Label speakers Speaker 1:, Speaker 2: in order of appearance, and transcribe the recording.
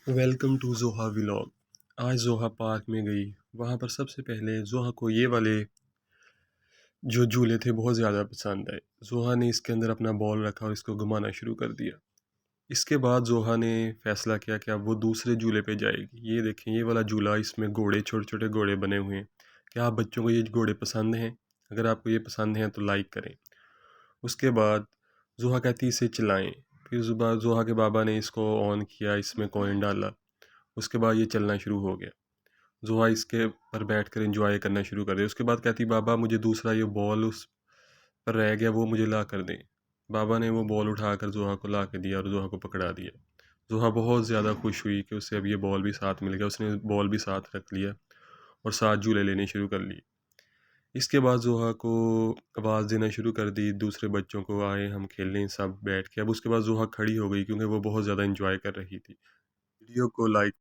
Speaker 1: Welcome to ज़ोहा vlog. आज ज़ोहा park में गई। वहाँ पर सबसे पहले ज़ोहा को ये वाले जो झूले थे बहुत ज़्यादा पसंद आए। ज़ोहा ने इसके अंदर अपना बॉल रखा और इसको घुमाना शुरू कर दिया। इसके बाद ज़ोहा ने फैसला किया कि अब वो दूसरे झूले पे जाएगी। ये देखें, ये वाला झूला, इसमें घोड़े, छोटे छोटे घोड़े बने हुए हैं। क्या आप बच्चों को ये घोड़े पसंद हैं? अगर आपको ये पसंद हैं तो लाइक करें। उसके बाद ज़ोहा कहती इसे चलाएं। फिर ज़ोहा के बाबा ने इसको ऑन किया, इसमें कॉइन डाला। उसके बाद ये चलना शुरू हो गया। ज़ोहा इसके पर बैठकर एंजॉय करना शुरू कर दिया। उसके बाद कहती, बाबा मुझे दूसरा ये बॉल उस पर रह गया, वो मुझे ला कर दें। बाबा ने वो बॉल उठाकर ज़ोहा को ला के दिया और ज़ोहा को पकड़ा दिया। ज़ोहा बहुत ज़्यादा खुश हुई कि उसे अब ये बॉल भी साथ मिल गया। उसने बॉल भी साथ रख लिया और साथ झूले लेने शुरू कर लिए। इसके बाद ज़ोहा को आवाज़ देना शुरू कर दी दूसरे बच्चों को, आए हम खेल लें सब बैठ के। अब उसके बाद ज़ोहा खड़ी हो गई क्योंकि वो बहुत ज़्यादा एंजॉय कर रही थी। वीडियो को लाइक